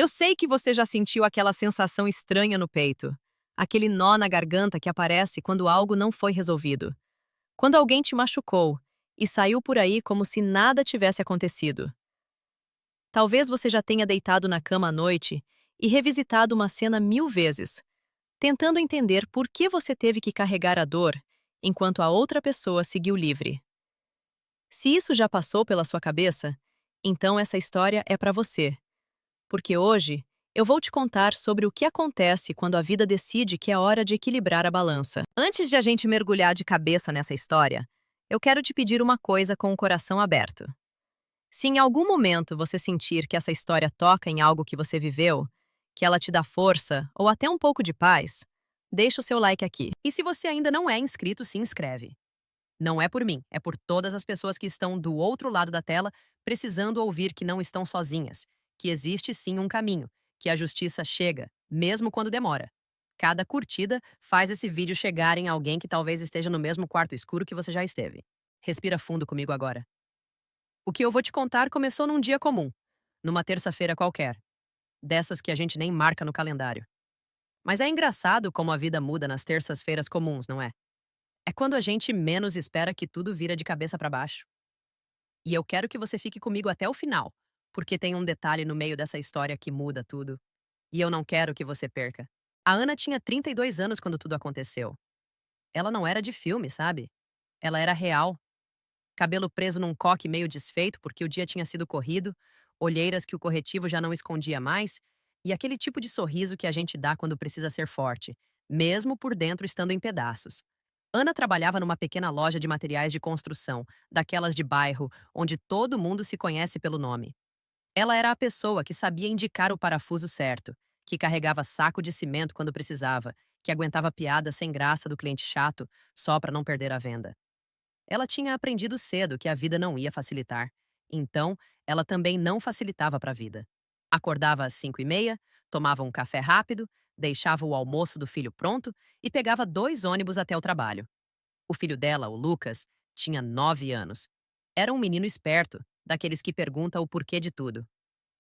Eu sei que você já sentiu aquela sensação estranha no peito, aquele nó na garganta que aparece quando algo não foi resolvido. Quando alguém te machucou e saiu por aí como se nada tivesse acontecido. Talvez você já tenha deitado na cama à noite e revisitado uma cena 1000 vezes, tentando entender por que você teve que carregar a dor enquanto a outra pessoa seguiu livre. Se isso já passou pela sua cabeça, então essa história é para você. Porque hoje eu vou te contar sobre o que acontece quando a vida decide que é hora de equilibrar a balança. Antes de a gente mergulhar de cabeça nessa história, eu quero te pedir uma coisa com o coração aberto. Se em algum momento você sentir que essa história toca em algo que você viveu, que ela te dá força ou até um pouco de paz, deixa o seu like aqui. E se você ainda não é inscrito, se inscreve. Não é por mim, é por todas as pessoas que estão do outro lado da tela precisando ouvir que não estão sozinhas, que existe sim um caminho, que a justiça chega, mesmo quando demora. Cada curtida faz esse vídeo chegar em alguém que talvez esteja no mesmo quarto escuro que você já esteve. Respira fundo comigo agora. O que eu vou te contar começou num dia comum, numa terça-feira qualquer, dessas que a gente nem marca no calendário. Mas é engraçado como a vida muda nas terças-feiras comuns, não é? É quando a gente menos espera que tudo vira de cabeça para baixo. E eu quero que você fique comigo até o final, porque tem um detalhe no meio dessa história que muda tudo. E eu não quero que você perca. A Ana tinha 32 anos quando tudo aconteceu. Ela não era de filme, sabe? Ela era real. Cabelo preso num coque meio desfeito porque o dia tinha sido corrido, olheiras que o corretivo já não escondia mais, e aquele tipo de sorriso que a gente dá quando precisa ser forte, mesmo por dentro estando em pedaços. Ana trabalhava numa pequena loja de materiais de construção, daquelas de bairro, onde todo mundo se conhece pelo nome. Ela era a pessoa que sabia indicar o parafuso certo, que carregava saco de cimento quando precisava, que aguentava piada sem graça do cliente chato só para não perder a venda. Ela tinha aprendido cedo que a vida não ia facilitar, então ela também não facilitava para a vida. Acordava às 5h30, tomava um café rápido, deixava o almoço do filho pronto e pegava 2 ônibus até o trabalho. O filho dela, o Lucas, tinha 9 anos. Era um menino esperto, daqueles que pergunta o porquê de tudo.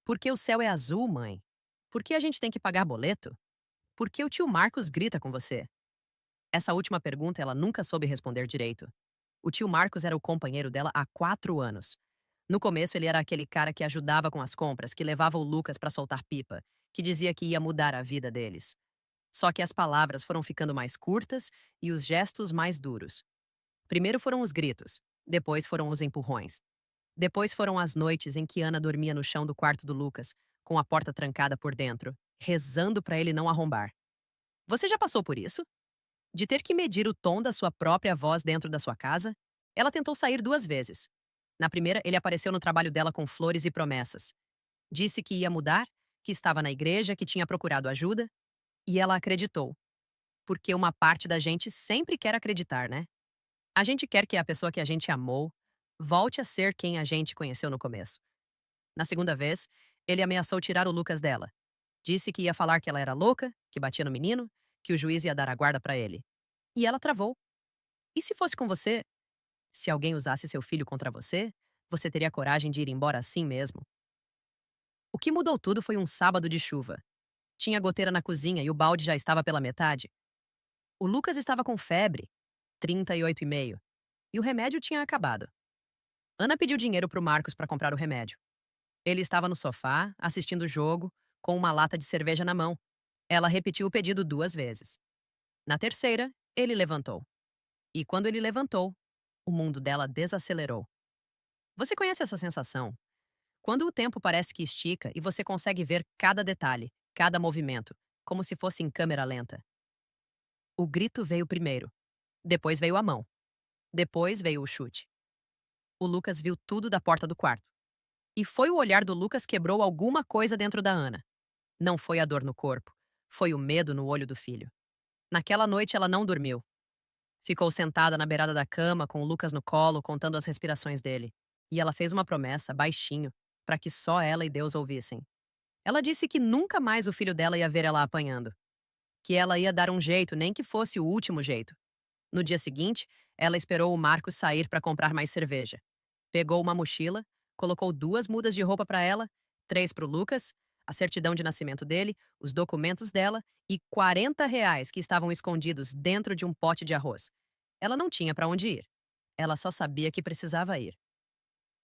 Por que o céu é azul, mãe? Por que a gente tem que pagar boleto? Por que o tio Marcos grita com você? Essa última pergunta ela nunca soube responder direito. O tio Marcos era o companheiro dela há 4 anos. No começo, ele era aquele cara que ajudava com as compras, que levava o Lucas para soltar pipa, que dizia que ia mudar a vida deles. Só que as palavras foram ficando mais curtas e os gestos mais duros. Primeiro foram os gritos, depois foram os empurrões. Depois foram as noites em que Ana dormia no chão do quarto do Lucas, com a porta trancada por dentro, rezando para ele não arrombar. Você já passou por isso? De ter que medir o tom da sua própria voz dentro da sua casa? Ela tentou sair 2 vezes. Na primeira, ele apareceu no trabalho dela com flores e promessas. Disse que ia mudar, que estava na igreja, que tinha procurado ajuda, e ela acreditou. Porque uma parte da gente sempre quer acreditar, né? A gente quer que a pessoa que a gente amou volte a ser quem a gente conheceu no começo. Na segunda vez, ele ameaçou tirar o Lucas dela. Disse que ia falar que ela era louca, que batia no menino, que o juiz ia dar a guarda para ele. E ela travou. E se fosse com você? Se alguém usasse seu filho contra você, você teria coragem de ir embora assim mesmo? O que mudou tudo foi um sábado de chuva. Tinha goteira na cozinha e o balde já estava pela metade. O Lucas estava com febre, 38,5, e o remédio tinha acabado. Ana pediu dinheiro para o Marcos para comprar o remédio. Ele estava no sofá, assistindo o jogo, com uma lata de cerveja na mão. Ela repetiu o pedido 2 vezes. Na terceira, ele levantou. E quando ele levantou, o mundo dela desacelerou. Você conhece essa sensação? Quando o tempo parece que estica e você consegue ver cada detalhe, cada movimento, como se fosse em câmera lenta. O grito veio primeiro. Depois veio a mão. Depois veio o chute. O Lucas viu tudo da porta do quarto. E foi o olhar do Lucas que quebrou alguma coisa dentro da Ana. Não foi a dor no corpo. Foi o medo no olho do filho. Naquela noite ela não dormiu. Ficou sentada na beirada da cama, com o Lucas no colo, contando as respirações dele. E ela fez uma promessa, baixinho, para que só ela e Deus ouvissem. Ela disse que nunca mais o filho dela ia ver ela apanhando. Que ela ia dar um jeito, nem que fosse o último jeito. No dia seguinte, ela esperou o Marcos sair para comprar mais cerveja. Pegou uma mochila, colocou 2 mudas de roupa para ela, 3 para o Lucas, a certidão de nascimento dele, os documentos dela e R$ 40 que estavam escondidos dentro de um pote de arroz. Ela não tinha para onde ir. Ela só sabia que precisava ir.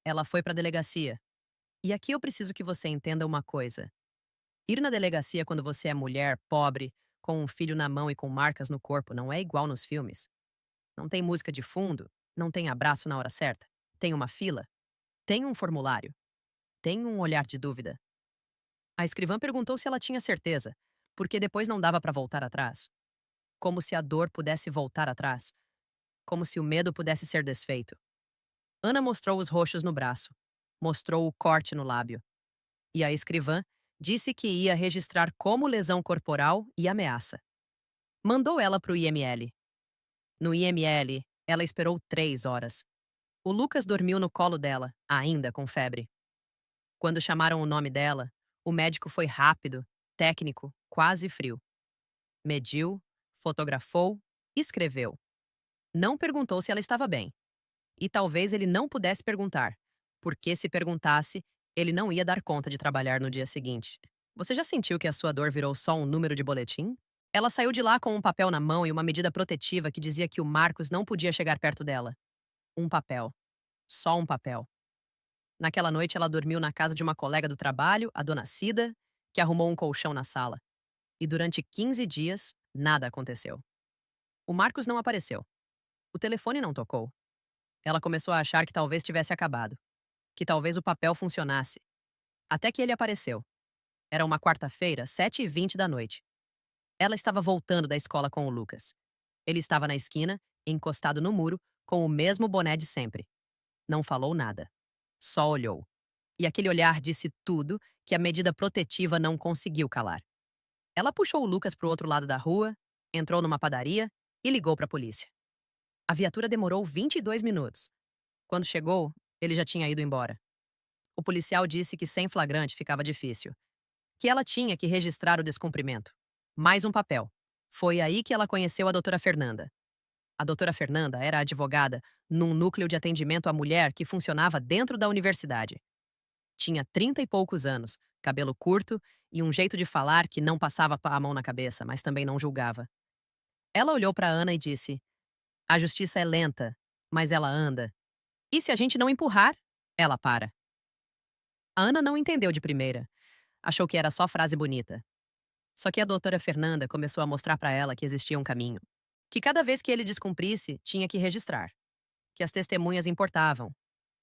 Ela foi para a delegacia. E aqui eu preciso que você entenda uma coisa. Ir na delegacia quando você é mulher, pobre, com um filho na mão e com marcas no corpo não é igual nos filmes. Não tem música de fundo, não tem abraço na hora certa, tem uma fila, tem um formulário, tem um olhar de dúvida. A escrivã perguntou se ela tinha certeza, porque depois não dava para voltar atrás. Como se a dor pudesse voltar atrás, como se o medo pudesse ser desfeito. Ana mostrou os roxos no braço, mostrou o corte no lábio. E a escrivã disse que ia registrar como lesão corporal e ameaça. Mandou ela para o IML. No IML, ela esperou 3 horas. O Lucas dormiu no colo dela, ainda com febre. Quando chamaram o nome dela, o médico foi rápido, técnico, quase frio. Mediu, fotografou, escreveu. Não perguntou se ela estava bem. E talvez ele não pudesse perguntar, porque se perguntasse, ele não ia dar conta de trabalhar no dia seguinte. Você já sentiu que a sua dor virou só um número de boletim? Ela saiu de lá com um papel na mão e uma medida protetiva que dizia que o Marcos não podia chegar perto dela. Um papel. Só um papel. Naquela noite, ela dormiu na casa de uma colega do trabalho, a dona Cida, que arrumou um colchão na sala. E durante 15 dias, nada aconteceu. O Marcos não apareceu. O telefone não tocou. Ela começou a achar que talvez tivesse acabado. Que talvez o papel funcionasse. Até que ele apareceu. Era uma quarta-feira, 7h20 da noite. Ela estava voltando da escola com o Lucas. Ele estava na esquina, encostado no muro, com o mesmo boné de sempre. Não falou nada. Só olhou. E aquele olhar disse tudo que a medida protetiva não conseguiu calar. Ela puxou o Lucas para o outro lado da rua, entrou numa padaria e ligou para a polícia. A viatura demorou 22 minutos. Quando chegou, ele já tinha ido embora. O policial disse que sem flagrante ficava difícil, que ela tinha que registrar o descumprimento. Mais um papel. Foi aí que ela conheceu a doutora Fernanda. A doutora Fernanda era advogada num núcleo de atendimento à mulher que funcionava dentro da universidade. Tinha 30 e poucos anos, cabelo curto e um jeito de falar que não passava a mão na cabeça, mas também não julgava. Ela olhou para Ana e disse: "A justiça é lenta, mas ela anda. E se a gente não empurrar, ela para." A Ana não entendeu de primeira. Achou que era só frase bonita. Só que a doutora Fernanda começou a mostrar para ela que existia um caminho. Que cada vez que ele descumprisse, tinha que registrar. Que as testemunhas importavam.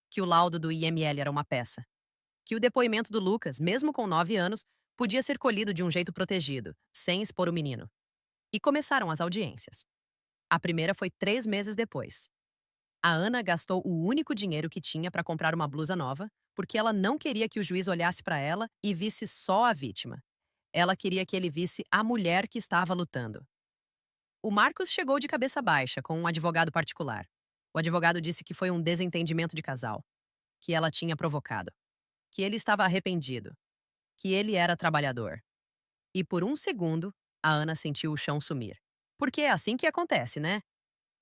Que o laudo do IML era uma peça. Que o depoimento do Lucas, mesmo com 9 anos, podia ser colhido de um jeito protegido, sem expor o menino. E começaram as audiências. A primeira foi 3 meses depois. A Ana gastou o único dinheiro que tinha para comprar uma blusa nova, porque ela não queria que o juiz olhasse para ela e visse só a vítima. Ela queria que ele visse a mulher que estava lutando. O Marcos chegou de cabeça baixa, com um advogado particular. O advogado disse que foi um desentendimento de casal, que ela tinha provocado, que ele estava arrependido, que ele era trabalhador. E por um segundo, a Ana sentiu o chão sumir. Porque é assim que acontece, né?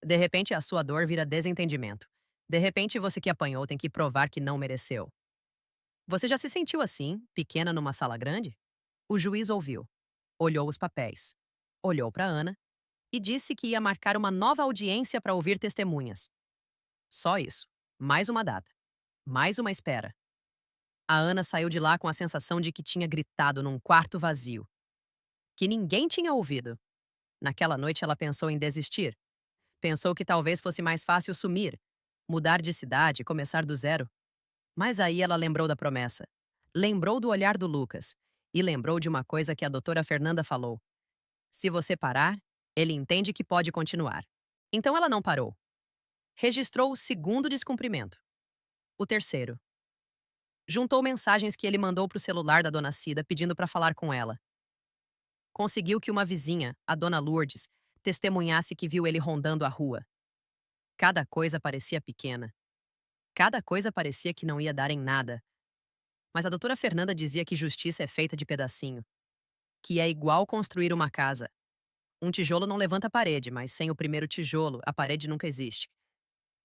De repente, a sua dor vira desentendimento. De repente, você que apanhou tem que provar que não mereceu. Você já se sentiu assim, pequena numa sala grande? O juiz ouviu, olhou os papéis, olhou para Ana e disse que ia marcar uma nova audiência para ouvir testemunhas. Só isso. Mais uma data. Mais uma espera. A Ana saiu de lá com a sensação de que tinha gritado num quarto vazio. Que ninguém tinha ouvido. Naquela noite ela pensou em desistir. Pensou que talvez fosse mais fácil sumir, mudar de cidade, começar do zero. Mas aí ela lembrou da promessa. Lembrou do olhar do Lucas. E lembrou de uma coisa que a doutora Fernanda falou. Se você parar, ele entende que pode continuar. Então ela não parou. Registrou o segundo descumprimento. O terceiro. Juntou mensagens que ele mandou para o celular da dona Cida pedindo para falar com ela. Conseguiu que uma vizinha, a dona Lourdes, testemunhasse que viu ele rondando a rua. Cada coisa parecia pequena. Cada coisa parecia que não ia dar em nada. Mas a doutora Fernanda dizia que justiça é feita de pedacinho. Que é igual construir uma casa. Um tijolo não levanta a parede, mas sem o primeiro tijolo, a parede nunca existe.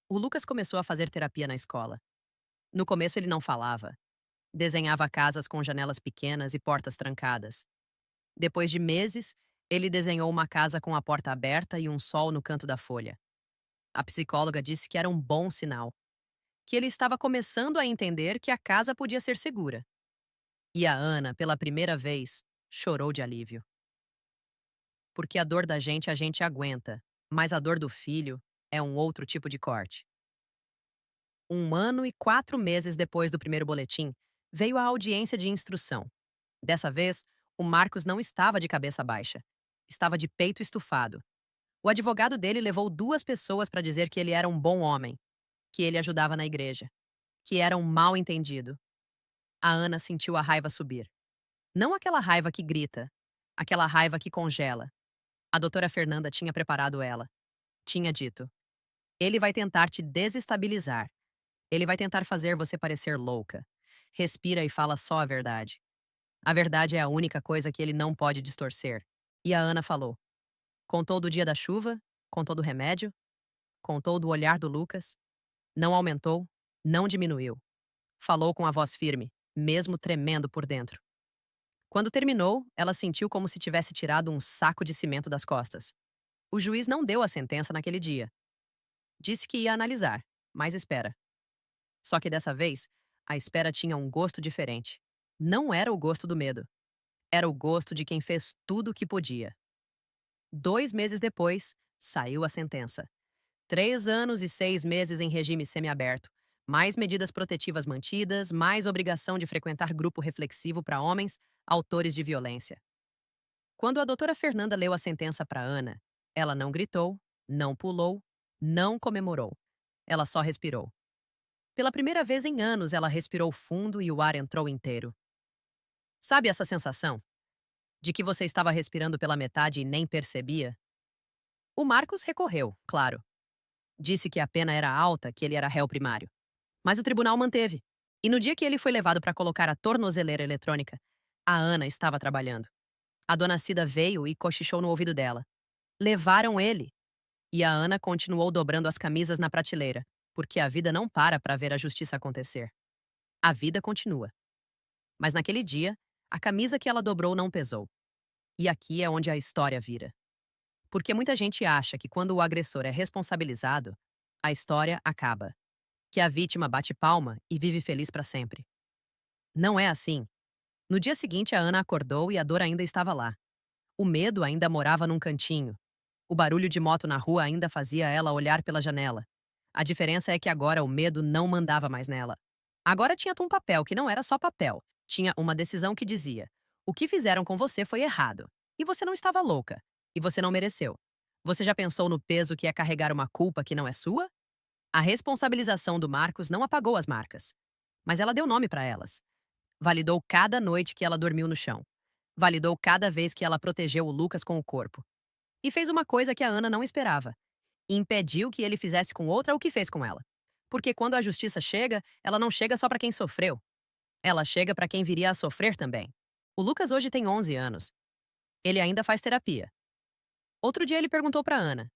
O Lucas começou a fazer terapia na escola. No começo ele não falava. Desenhava casas com janelas pequenas e portas trancadas. Depois de meses, ele desenhou uma casa com a porta aberta e um sol no canto da folha. A psicóloga disse que era um bom sinal, que ele estava começando a entender que a casa podia ser segura. E a Ana, pela primeira vez, chorou de alívio. Porque a dor da gente a gente aguenta, mas a dor do filho é um outro tipo de corte. 1 ano e 4 meses depois do primeiro boletim, veio a audiência de instrução. Dessa vez, o Marcos não estava de cabeça baixa. Estava de peito estufado. O advogado dele levou 2 pessoas para dizer que ele era um bom homem, que ele ajudava na igreja, que era um mal-entendido. A Ana sentiu a raiva subir. Não aquela raiva que grita, aquela raiva que congela. A doutora Fernanda tinha preparado ela. Tinha dito: ele vai tentar te desestabilizar. Ele vai tentar fazer você parecer louca. Respira e fala só a verdade. A verdade é a única coisa que ele não pode distorcer. E a Ana falou. Contou do dia da chuva, contou do remédio, contou do olhar do Lucas. Não aumentou, não diminuiu. Falou com a voz firme, mesmo tremendo por dentro. Quando terminou, ela sentiu como se tivesse tirado um saco de cimento das costas. O juiz não deu a sentença naquele dia. Disse que ia analisar, mas espera. Só que dessa vez, a espera tinha um gosto diferente. Não era o gosto do medo. Era o gosto de quem fez tudo o que podia. 2 meses depois, saiu a sentença. 3 anos e 6 meses em regime semiaberto. Mais medidas protetivas mantidas, mais obrigação de frequentar grupo reflexivo para homens, autores de violência. Quando a doutora Fernanda leu a sentença para Ana, ela não gritou, não pulou, não comemorou. Ela só respirou. Pela primeira vez em anos, ela respirou fundo e o ar entrou inteiro. Sabe essa sensação? De que você estava respirando pela metade e nem percebia? O Marcos recorreu, claro. Disse que a pena era alta, que ele era réu primário. Mas o tribunal manteve. E no dia que ele foi levado para colocar a tornozeleira eletrônica, a Ana estava trabalhando. A dona Cida veio e cochichou no ouvido dela. Levaram ele. E a Ana continuou dobrando as camisas na prateleira, porque a vida não para ver a justiça acontecer. A vida continua. Mas naquele dia, a camisa que ela dobrou não pesou. E aqui é onde a história vira. Porque muita gente acha que quando o agressor é responsabilizado, a história acaba. Que a vítima bate palma e vive feliz para sempre. Não é assim. No dia seguinte, a Ana acordou e a dor ainda estava lá. O medo ainda morava num cantinho. O barulho de moto na rua ainda fazia ela olhar pela janela. A diferença é que agora o medo não mandava mais nela. Agora tinha um papel que não era só papel. Tinha uma decisão que dizia: o que fizeram com você foi errado. E você não estava louca. E você não mereceu. Você já pensou no peso que é carregar uma culpa que não é sua? A responsabilização do Marcos não apagou as marcas, mas ela deu nome para elas. Validou cada noite que ela dormiu no chão. Validou cada vez que ela protegeu o Lucas com o corpo. E fez uma coisa que a Ana não esperava. Impediu que ele fizesse com outra o que fez com ela. Porque quando a justiça chega, ela não chega só para quem sofreu. Ela chega para quem viria a sofrer também. O Lucas hoje tem 11 anos. Ele ainda faz terapia. Outro dia ele perguntou para Ana: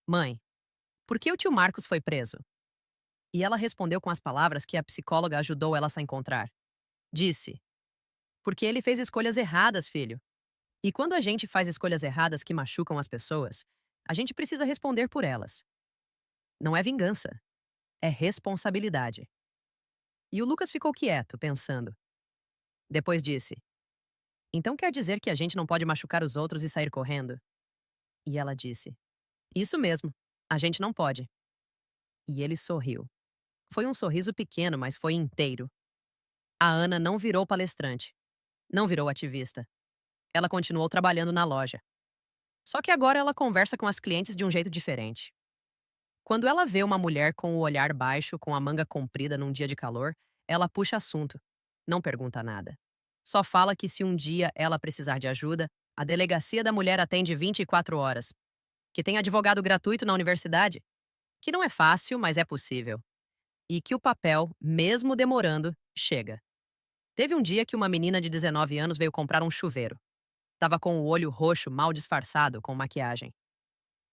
Mãe, por que o tio Marcos foi preso? E ela respondeu com as palavras que a psicóloga ajudou ela a encontrar. Disse: porque ele fez escolhas erradas, filho. E quando a gente faz escolhas erradas que machucam as pessoas, a gente precisa responder por elas. Não é vingança, é responsabilidade. E o Lucas ficou quieto, pensando. Depois disse: então quer dizer que a gente não pode machucar os outros e sair correndo? E ela disse: isso mesmo, a gente não pode. E ele sorriu. Foi um sorriso pequeno, mas foi inteiro. A Ana não virou palestrante. Não virou ativista. Ela continuou trabalhando na loja. Só que agora ela conversa com as clientes de um jeito diferente. Quando ela vê uma mulher com o olhar baixo, com a manga comprida num dia de calor, ela puxa assunto. Não pergunta nada. Só fala que se um dia ela precisar de ajuda, a delegacia da mulher atende 24 horas. Que tem advogado gratuito na universidade. Que não é fácil, mas é possível. E que o papel, mesmo demorando, chega. Teve um dia que uma menina de 19 anos veio comprar um chuveiro. Tava com o olho roxo mal disfarçado com maquiagem.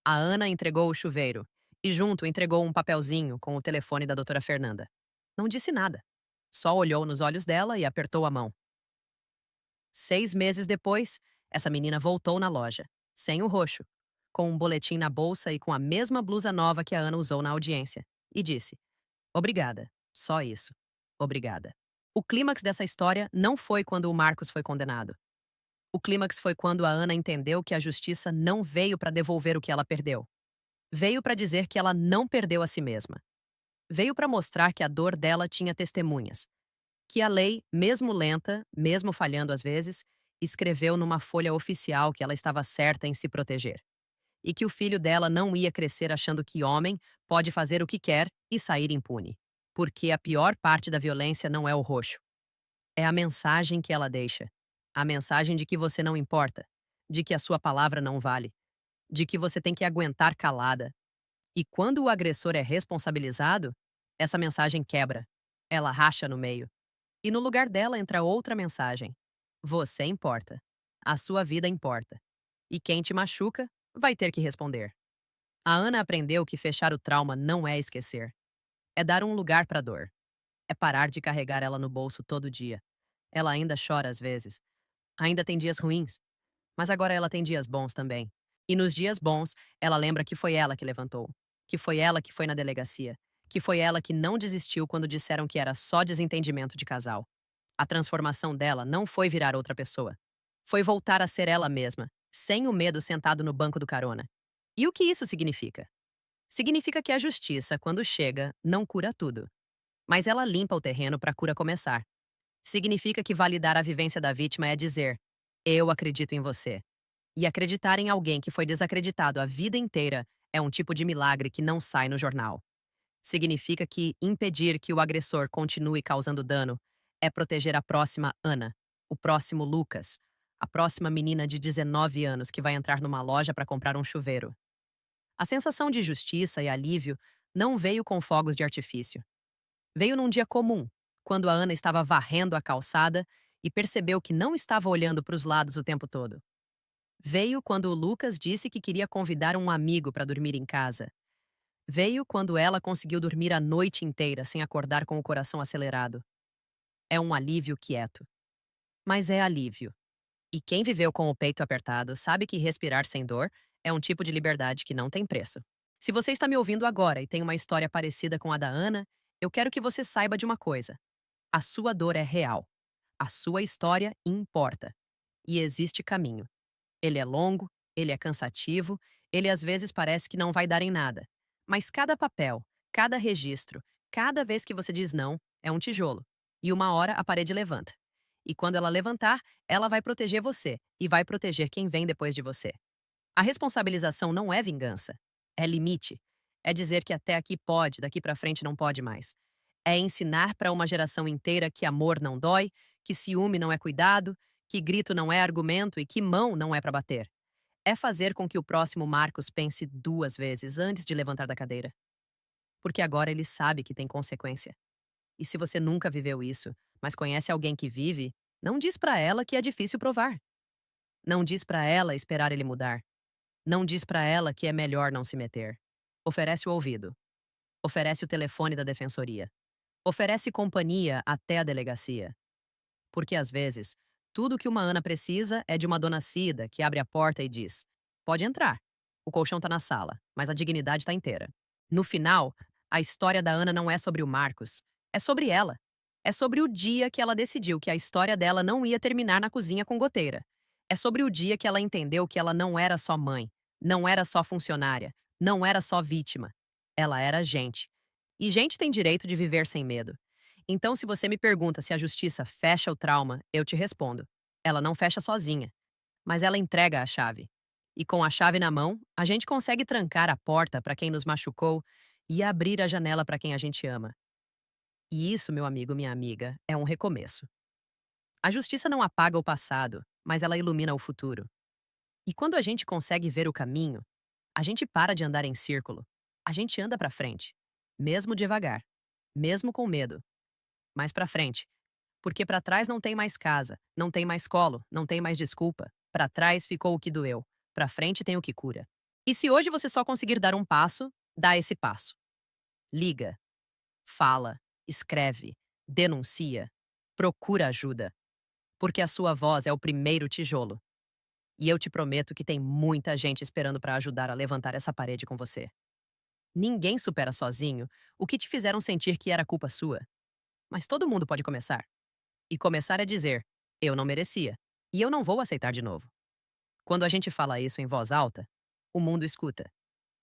A Ana entregou o chuveiro e junto entregou um papelzinho com o telefone da doutora Fernanda. Não disse nada. Só olhou nos olhos dela e apertou a mão. 6 meses depois, essa menina voltou na loja, sem o roxo, com um boletim na bolsa e com a mesma blusa nova que a Ana usou na audiência, e disse: Obrigada. Só isso. Obrigada. O clímax dessa história não foi quando o Marcos foi condenado. O clímax foi quando a Ana entendeu que a justiça não veio para devolver o que ela perdeu. Veio para dizer que ela não perdeu a si mesma. Veio para mostrar que a dor dela tinha testemunhas. Que a lei, mesmo lenta, mesmo falhando às vezes, escreveu numa folha oficial que ela estava certa em se proteger. E que o filho dela não ia crescer achando que homem pode fazer o que quer e sair impune. Porque a pior parte da violência não é o roxo. É a mensagem que ela deixa. A mensagem de que você não importa, de que a sua palavra não vale, de que você tem que aguentar calada. E quando o agressor é responsabilizado, essa mensagem quebra. Ela racha no meio. E no lugar dela entra outra mensagem. Você importa. A sua vida importa. E quem te machuca vai ter que responder. A Ana aprendeu que fechar o trauma não é esquecer. É dar um lugar para a dor. É parar de carregar ela no bolso todo dia. Ela ainda chora às vezes. Ainda tem dias ruins. Mas agora ela tem dias bons também. E nos dias bons, ela lembra que foi ela que levantou. Que foi ela que foi na delegacia. Que foi ela que não desistiu quando disseram que era só desentendimento de casal. A transformação dela não foi virar outra pessoa. Foi voltar a ser ela mesma, sem o medo sentado no banco do carona. E o que isso significa? Significa que a justiça, quando chega, não cura tudo. Mas ela limpa o terreno para a cura começar. Significa que validar a vivência da vítima é dizer: eu acredito em você. E acreditar em alguém que foi desacreditado a vida inteira é um tipo de milagre que não sai no jornal. Significa que impedir que o agressor continue causando dano é proteger a próxima Ana, o próximo Lucas, a próxima menina de 19 anos que vai entrar numa loja para comprar um chuveiro. A sensação de justiça e alívio não veio com fogos de artifício. Veio num dia comum, quando a Ana estava varrendo a calçada e percebeu que não estava olhando para os lados o tempo todo. Veio quando o Lucas disse que queria convidar um amigo para dormir em casa. Veio quando ela conseguiu dormir a noite inteira sem acordar com o coração acelerado. É um alívio quieto. Mas é alívio. E quem viveu com o peito apertado sabe que respirar sem dor é um tipo de liberdade que não tem preço. Se você está me ouvindo agora e tem uma história parecida com a da Ana, eu quero que você saiba de uma coisa. A sua dor é real. A sua história importa. E existe caminho. Ele é longo, ele é cansativo, ele às vezes parece que não vai dar em nada. Mas cada papel, cada registro, cada vez que você diz não, é um tijolo. E uma hora a parede levanta. E quando ela levantar, ela vai proteger você e vai proteger quem vem depois de você. A responsabilização não é vingança, é limite. É dizer que até aqui pode, daqui pra frente não pode mais. É ensinar para uma geração inteira que amor não dói, que ciúme não é cuidado, que grito não é argumento e que mão não é para bater. É fazer com que o próximo Marcos pense 2 vezes antes de levantar da cadeira. Porque agora ele sabe que tem consequência. E se você nunca viveu isso, mas conhece alguém que vive, não diz para ela que é difícil provar. Não diz para ela esperar ele mudar. Não diz para ela que é melhor não se meter. Oferece o ouvido. Oferece o telefone da defensoria. Oferece companhia até a delegacia. Porque às vezes, tudo que uma Ana precisa é de uma dona Cida que abre a porta e diz: pode entrar. O colchão tá na sala, mas a dignidade tá inteira. No final, a história da Ana não é sobre o Marcos, é sobre ela. É sobre o dia que ela decidiu que a história dela não ia terminar na cozinha com goteira. É sobre o dia que ela entendeu que ela não era só mãe, não era só funcionária, não era só vítima. Ela era gente. E gente tem direito de viver sem medo. Então, se você me pergunta se a justiça fecha o trauma, eu te respondo. Ela não fecha sozinha, mas ela entrega a chave. E com a chave na mão, a gente consegue trancar a porta para quem nos machucou e abrir a janela para quem a gente ama. E isso, meu amigo, minha amiga, é um recomeço. A justiça não apaga o passado, mas ela ilumina o futuro. E quando a gente consegue ver o caminho, a gente para de andar em círculo. A gente anda para frente, mesmo devagar, mesmo com medo, mais para frente. Porque para trás não tem mais casa, não tem mais colo, não tem mais desculpa. Para trás ficou o que doeu, para frente tem o que cura. E se hoje você só conseguir dar um passo, dá esse passo. Liga, fala, escreve, denuncia, procura ajuda, porque a sua voz é o primeiro tijolo. E eu te prometo que tem muita gente esperando para ajudar a levantar essa parede com você. Ninguém supera sozinho o que te fizeram sentir que era culpa sua. Mas todo mundo pode começar. E começar é dizer: eu não merecia. E eu não vou aceitar de novo. Quando a gente fala isso em voz alta, o mundo escuta.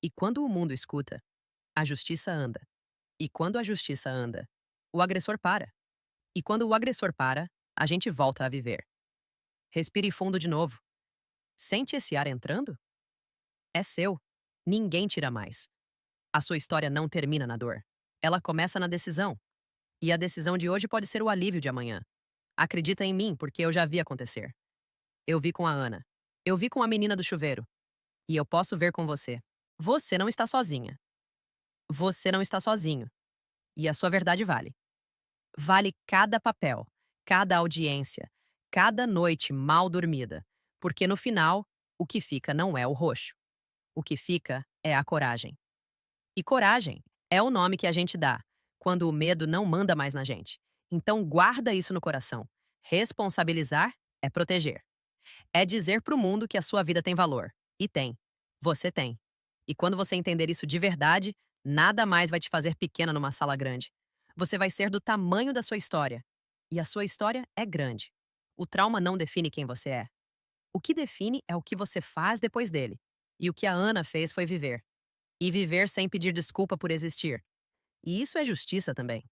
E quando o mundo escuta, a justiça anda. E quando a justiça anda, o agressor para. E quando o agressor para, a gente volta a viver. Respire fundo de novo. Sente esse ar entrando? É seu. Ninguém tira mais. A sua história não termina na dor. Ela começa na decisão. E a decisão de hoje pode ser o alívio de amanhã. Acredita em mim, porque eu já vi acontecer. Eu vi com a Ana. Eu vi com a menina do chuveiro. E eu posso ver com você. Você não está sozinha. Você não está sozinho. E a sua verdade vale. Vale cada papel, cada audiência, cada noite mal dormida. Porque no final, o que fica não é o roxo. O que fica é a coragem. E coragem é o nome que a gente dá quando o medo não manda mais na gente. Então guarda isso no coração. Responsabilizar é proteger. É dizer pro mundo que a sua vida tem valor. E tem. Você tem. E quando você entender isso de verdade, nada mais vai te fazer pequena numa sala grande. Você vai ser do tamanho da sua história. E a sua história é grande. O trauma não define quem você é. O que define é o que você faz depois dele. E o que a Ana fez foi viver. E viver sem pedir desculpa por existir. E isso é justiça também.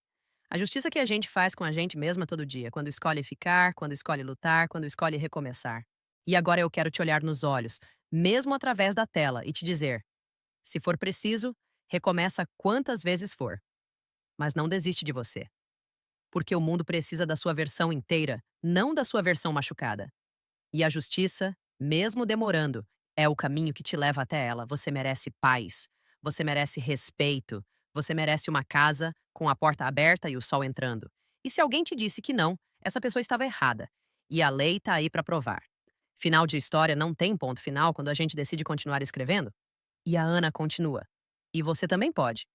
A justiça que a gente faz com a gente mesma todo dia, quando escolhe ficar, quando escolhe lutar, quando escolhe recomeçar. E agora eu quero te olhar nos olhos, mesmo através da tela, e te dizer: se for preciso, recomeça quantas vezes for. Mas não desiste de você. Porque o mundo precisa da sua versão inteira, não da sua versão machucada. E a justiça, mesmo demorando, é o caminho que te leva até ela. Você merece paz, você merece respeito, você merece uma casa com a porta aberta e o sol entrando. E se alguém te disse que não, essa pessoa estava errada. E a lei tá aí para provar. Final de história não tem ponto final quando a gente decide continuar escrevendo? E a Ana continua. E você também pode.